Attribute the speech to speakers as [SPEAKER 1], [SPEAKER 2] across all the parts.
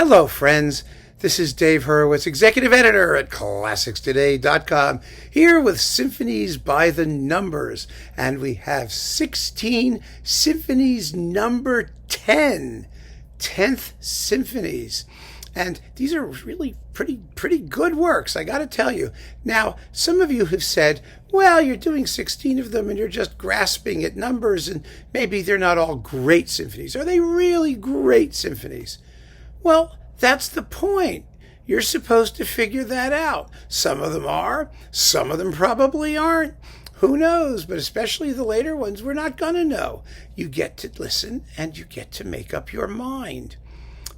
[SPEAKER 1] Hello, friends. This is Dave Hurwitz, executive editor at ClassicsToday.com, here with Symphonies by the Numbers. And we have 16 Symphonies number 10, 10th Symphonies. And these are really pretty good works, I got to tell you. Now, some of you have said, well, you're doing 16 of them and you're just grasping at numbers and maybe they're not all great symphonies. Are they really great symphonies? Well, that's the point. You're supposed to figure that out. Some of them are, some of them probably aren't. Who knows? But especially the later ones, we're not going to know. You get to listen and you get to make up your mind.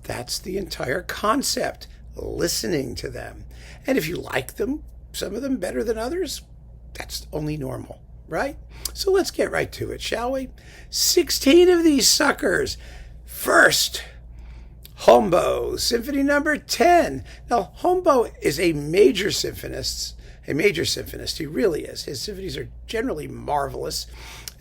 [SPEAKER 1] That's the entire concept, listening to them. And if you like them, some of them better than others, that's only normal, right? So let's get right to it, shall we? 16 of these suckers. First, Holmboe, Symphony number 10. Now, Holmboe is a major symphonist. He really is. His symphonies are generally marvelous,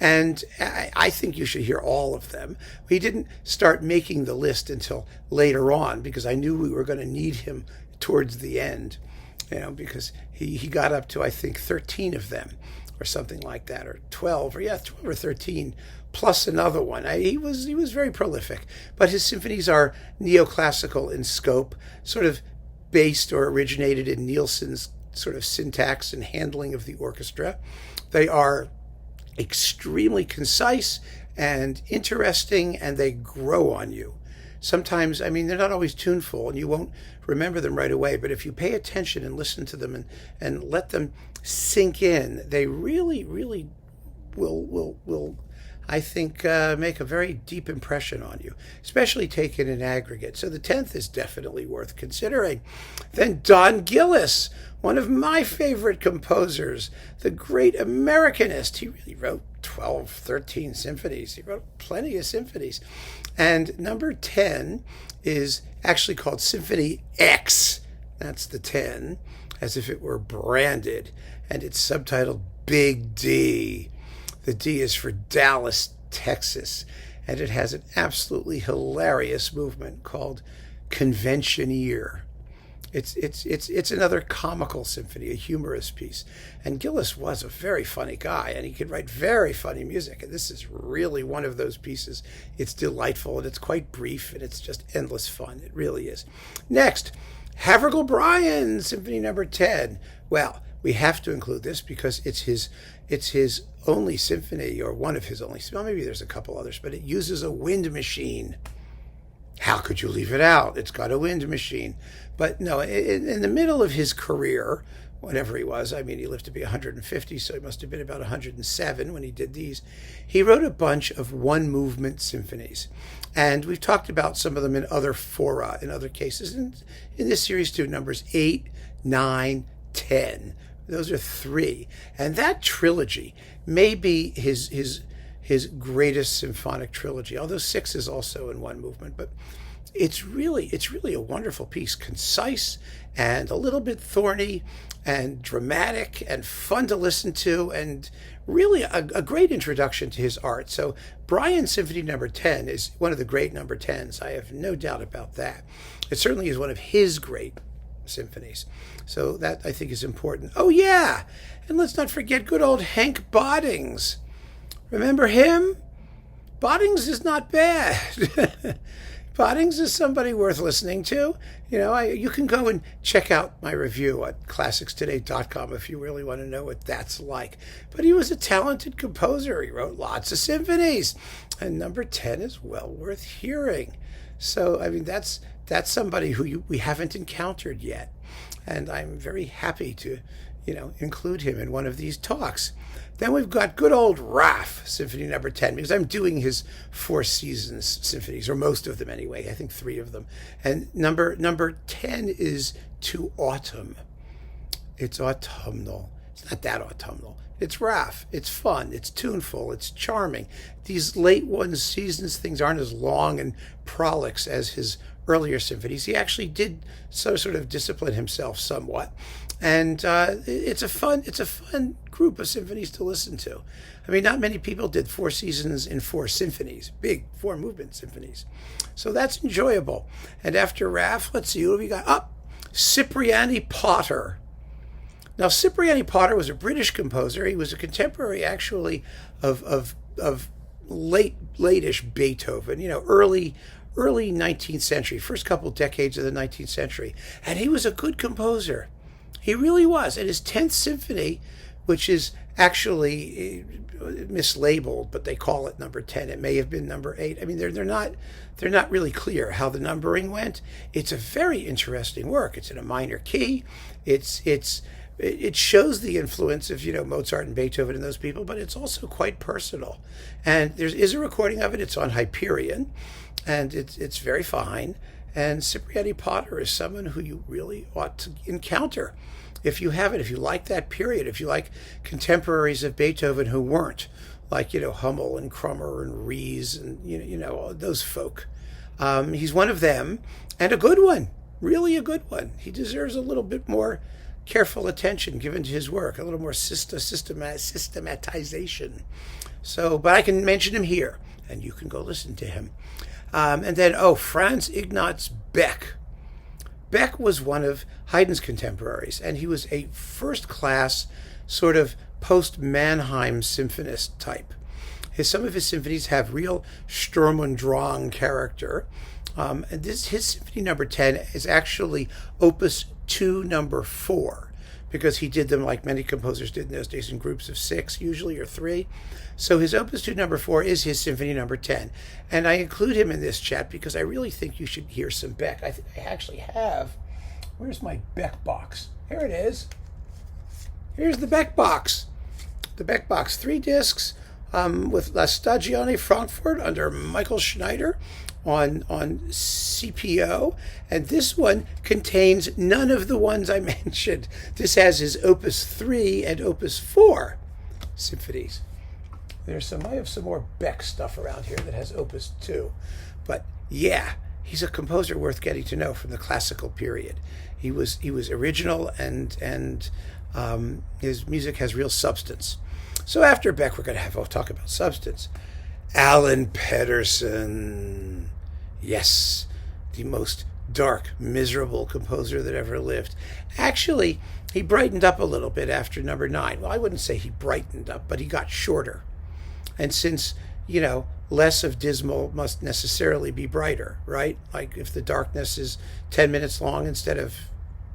[SPEAKER 1] and I think you should hear all of them. He didn't start making the list until later on because I knew we were going to need him towards the end, because he got up to, I think, 13 of them or something like that, or 12 or 13, plus another one. He was very prolific, but his symphonies are neoclassical in scope, sort of based or originated in Nielsen's sort of syntax and handling of the orchestra. They are extremely concise and interesting, and they grow on you. Sometimes, they're not always tuneful, and you won't remember them right away, but if you pay attention and listen to them and let them sink in, they really will I think, make a very deep impression on you, especially taken in aggregate. So the 10th is definitely worth considering. Then Don Gillis, one of my favorite composers, the great Americanist. He really wrote 12, 13 symphonies. He wrote plenty of symphonies. And number 10 is actually called Symphony X. That's the 10, as if it were branded. And it's subtitled Big D. The D is for Dallas, Texas, and it has an absolutely hilarious movement called Conventioneer. It's another comical symphony, a humorous piece. And Gillis was a very funny guy, and he could write very funny music. And this is really one of those pieces. It's delightful, and it's quite brief, and it's just endless fun. It really is. Next, Havoc O'Brien, Symphony number 10. Well, we have to include this because it's his only symphony, or one of his only. Well, maybe there's a couple others, but it uses a wind machine. How could you leave it out? It's got a wind machine. But no, in the middle of his career, whatever he was, he lived to be 150, so he must have been about 107 when he did these. He wrote a bunch of one-movement symphonies. And we've talked about some of them in other fora, in other cases. And in this series too, numbers 8, 9, 10. Those are 3. And that trilogy may be his greatest symphonic trilogy, although 6 is also in one movement. But it's really a wonderful piece, concise and a little bit thorny and dramatic and fun to listen to, and really a great introduction to his art. So Brian's Symphony number 10 is one of the great number 10s. I have no doubt about that. It certainly is one of his great symphonies. So that, I think, is important. Oh, yeah! And let's not forget good old Henk Badings. Remember him? Badings is not bad. Badings is somebody worth listening to. You can go and check out my review at ClassicsToday.com if you really want to know what that's like. But he was a talented composer. He wrote lots of symphonies. And number 10 is well worth hearing. So, that's somebody who we haven't encountered yet. And I'm very happy to, include him in one of these talks. Then we've got good old Raff, Symphony number 10, because I'm doing his Four Seasons symphonies, or most of them anyway. I think 3 of them. And number 10 is To Autumn. It's autumnal. It's not that autumnal. It's Raff. It's fun. It's tuneful. It's charming. These late seasons things aren't as long and prolix as his earlier symphonies. He actually did sort of discipline himself somewhat, and it's a fun group of symphonies to listen to. I mean, not many people did 4 seasons in 4 symphonies, big 4-movement symphonies, so that's enjoyable. And after Raff, let's see what we got. Cipriani Potter. Now, Cipriani Potter was a British composer. He was a contemporary, actually, of late-ish Beethoven. Early 19th century, first couple decades of the 19th century, and he was a good composer. He really was. And his 10th symphony, which is actually mislabeled, but they call it number 10. It may have been number 8. I mean, they're not really clear how the numbering went. It's a very interesting work. It's in a minor key. It shows the influence of Mozart and Beethoven and those people, but it's also quite personal. And there is a recording of it. It's on Hyperion, and it's very fine. And Cipriani Potter is someone who you really ought to encounter if you haven't. If you like that period, if you like contemporaries of Beethoven who weren't, like Hummel and Krummer and Ries and those folk. He's one of them, and a good one, really a good one. He deserves a little bit more careful attention given to his work, a little more systematization. So, but I can mention him here, and you can go listen to him. And then, Franz Ignaz Beck. Beck was one of Haydn's contemporaries, and he was a first-class sort of post-Mannheim symphonist type. Some of his symphonies have real Sturm und Drang character. And his Symphony No. 10 is actually Opus 2, number 4, because he did them like many composers did in those days in groups of 6, usually, or 3. So his Opus 2, number 4 is his Symphony No. 10. And I include him in this chat because I really think you should hear some Beck. I actually have. Where's my Beck box? Here it is. Here's the Beck box. The Beck box, 3 discs with La Stagione Frankfurt under Michael Schneider on CPO, and this one contains none of the ones I mentioned. This has his Opus 3 and Opus 4 symphonies. I have some more Beck stuff around here that has Opus 2, but yeah, he's a composer worth getting to know from the classical period. He was original, and his music has real substance. So after Beck, we're going to talk about substance. Alan Pettersson. Yes, the most dark, miserable composer that ever lived. Actually, he brightened up a little bit after number 9. Well, I wouldn't say he brightened up, but he got shorter. And since, less of dismal must necessarily be brighter, right? Like if the darkness is 10 minutes long instead of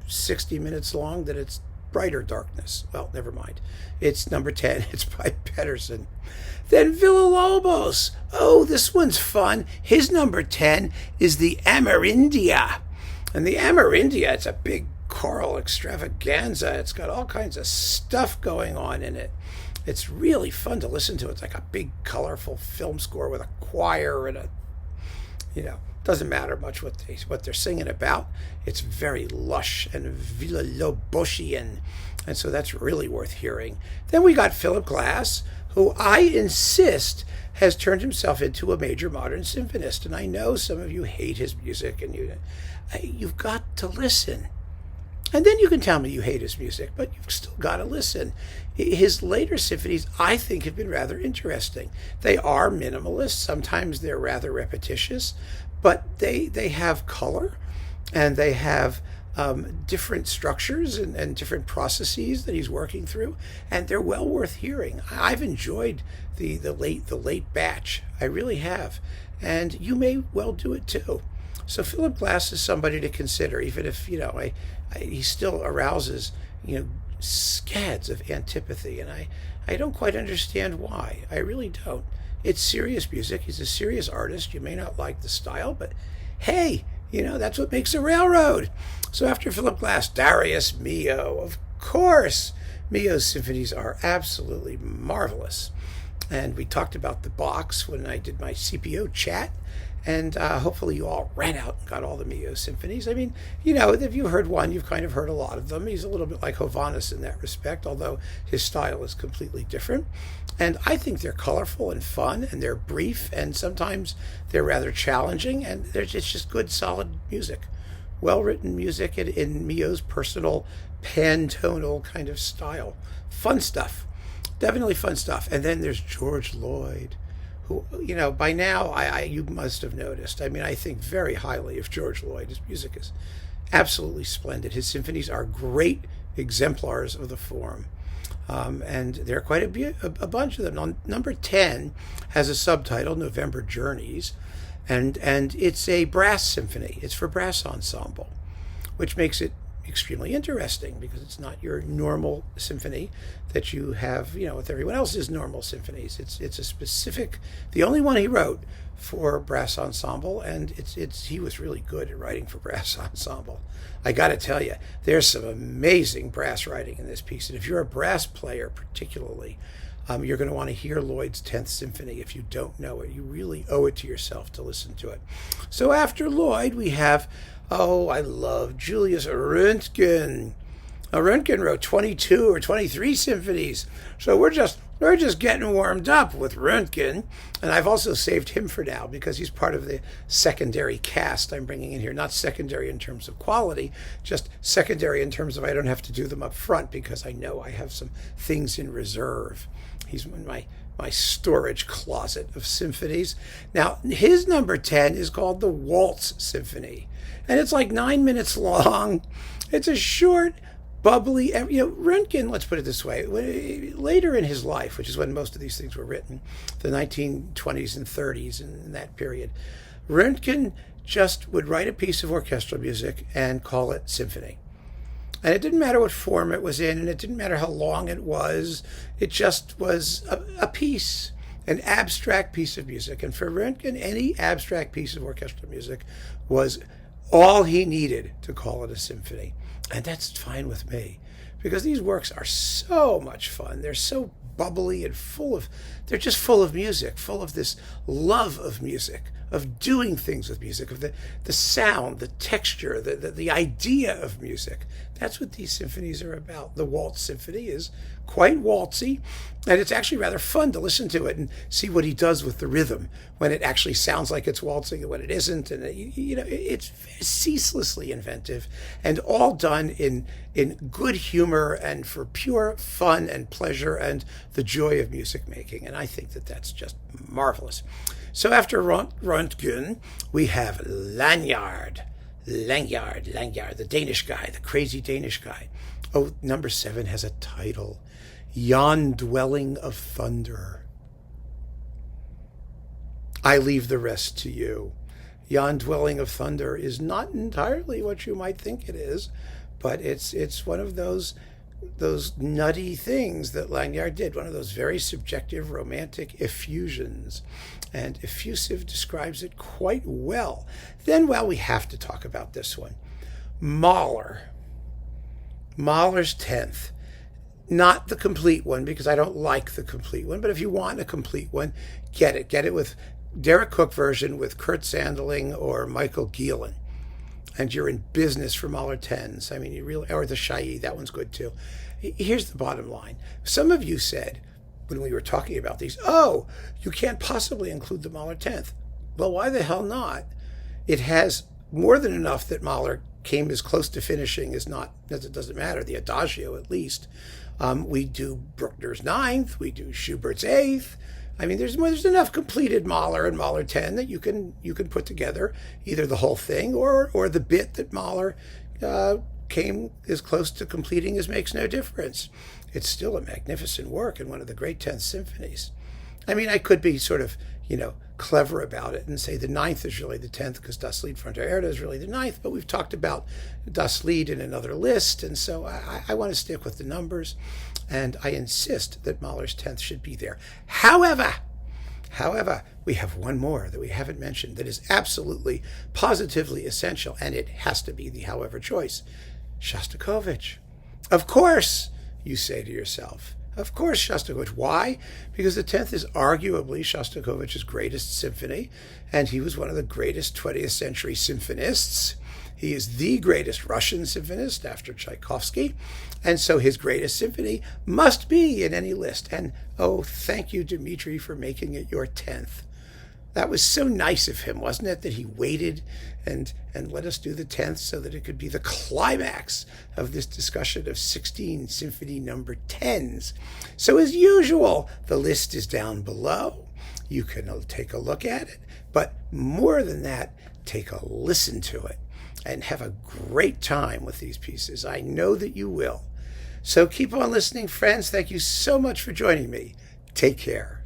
[SPEAKER 1] 60 minutes long, then it's brighter darkness. Well, never mind. It's number 10. It's by Pettersson. Then Villa-Lobos. Oh, this one's fun. His number 10 is the Amerindia. And the Amerindia, it's a big choral extravaganza. It's got all kinds of stuff going on in it. It's really fun to listen to. It's like a big, colorful film score with a choir and doesn't matter much what they're singing about. It's very lush and Villa-Lobosian, and so that's really worth hearing. Then we got Philip Glass, who I insist has turned himself into a major modern symphonist. And I know some of you hate his music, and you've got to listen. And then you can tell me you hate his music, but you've still got to listen. His later symphonies, I think, have been rather interesting. They are minimalist. Sometimes they're rather repetitious, but they have color, and they have different structures and different processes that he's working through, and they're well worth hearing. I've enjoyed the late batch. I really have, and you may well do it too. So Philip Glass is somebody to consider, even if he still arouses scads of antipathy, and I don't quite understand why. I really don't. It's serious music. He's a serious artist. You may not like the style, but hey, that's what makes a railroad. So after Philip Glass, Darius Milhaud. Of course, Milhaud's symphonies are absolutely marvelous. And we talked about the box when I did my CPO chat. And hopefully you all ran out and got all the Mio symphonies. I mean, you know, if you heard one, you've kind of heard a lot of them. He's a little bit like Hovhannes in that respect, although his style is completely different. And I think they're colorful and fun, and they're brief, and sometimes they're rather challenging, and it's just good, solid music. Well-written music in Mio's personal pantonal kind of style. Fun stuff. Definitely fun stuff. And then there's George Lloyd, who, you know, by now you must have noticed. I mean, I think very highly of George Lloyd. His music is absolutely splendid. His symphonies are great exemplars of the form. And there are quite a bunch of them. Number 10 has a subtitle, November Journeys, and it's a brass symphony. It's for brass ensemble, which makes it extremely interesting because it's not your normal symphony that you have, you know, with everyone else's normal symphonies. It's a specific, the only one he wrote for brass ensemble, and he was really good at writing for brass ensemble. I got to tell you, there's some amazing brass writing in this piece, and if you're a brass player particularly, you're going to want to hear Lloyd's 10th Symphony. If you don't know it, you really owe it to yourself to listen to it. So after Lloyd, we have, oh, I love Julius Röntgen. Now, Röntgen wrote 22 or 23 symphonies. So we're just getting warmed up with Röntgen. And I've also saved him for now because he's part of the secondary cast I'm bringing in here. Not secondary in terms of quality, just secondary in terms of I don't have to do them up front because I know I have some things in reserve. He's in my storage closet of symphonies. Now, his number 10 is called the Waltz Symphony. And it's like 9 minutes long. It's a short, bubbly, you know, Röntgen, let's put it this way, later in his life, which is when most of these things were written, the 1920s and 30s and in that period, Röntgen just would write a piece of orchestral music and call it symphony. And it didn't matter what form it was in, and it didn't matter how long it was. It just was a piece, an abstract piece of music. And for Röntgen, any abstract piece of orchestral music was all he needed to call it a symphony. And that's fine with me, because these works are so much fun. They're so bubbly and they're just full of music, full of this love of music, of doing things with music, of the sound, the texture, the idea of music. That's what these symphonies are about. The Waltz Symphony is quite waltzy, and it's actually rather fun to listen to it and see what he does with the rhythm when it actually sounds like it's waltzing and when it isn't. And you know, it's ceaselessly inventive and all done in good humor and for pure fun and pleasure and the joy of music making. And I think that that's just marvelous. So after Röntgen, we have Langgaard, the Danish guy, the crazy Danish guy. Oh, number 7 has a title, Yon Dwelling of Thunder. I leave the rest to you. Yon Dwelling of Thunder is not entirely what you might think it is, but it's one of those nutty things that Langgaard did, one of those very subjective romantic effusions. And effusive describes it quite well. Then, well, we have to talk about this one. Mahler's 10th. Not the complete one, because I don't like the complete one, but if you want a complete one, get it. Get it with Derek Cook version with Kurt Sanderling or Michael Gielen. And you're in business for Mahler 10s. I mean, you really, or the Chailly, that one's good too. Here's the bottom line. Some of you said, when we were talking about these, oh, you can't possibly include the Mahler 10th. Well, why the hell not? It has more than enough that Mahler came as close to finishing as not, as it doesn't matter, the Adagio at least. We do Bruckner's 9th, we do Schubert's 8th. I mean, there's enough completed Mahler and Mahler 10 that you can put together either the whole thing or the bit that Mahler came as close to completing as makes no difference. It's still a magnificent work and one of the great 10th symphonies. I mean, I could be sort of, clever about it and say the 9th is really the 10th because Das Lied von der Erde is really the 9th, but we've talked about Das Lied in another list, and so I want to stick with the numbers, and I insist that Mahler's 10th should be there. However, we have one more that we haven't mentioned that is absolutely, positively essential, and it has to be the however choice. Shostakovich. Of course, you say to yourself. Of course, Shostakovich. Why? Because the 10th is arguably Shostakovich's greatest symphony, and he was one of the greatest 20th century symphonists. He is the greatest Russian symphonist after Tchaikovsky, and so his greatest symphony must be in any list. And oh, thank you, Dmitri, for making it your 10th. That was so nice of him, wasn't it, that he waited and let us do the 10th so that it could be the climax of this discussion of 16 Symphony number 10s. So as usual, the list is down below. You can take a look at it, but more than that, take a listen to it and have a great time with these pieces. I know that you will. So keep on listening, friends. Thank you so much for joining me. Take care.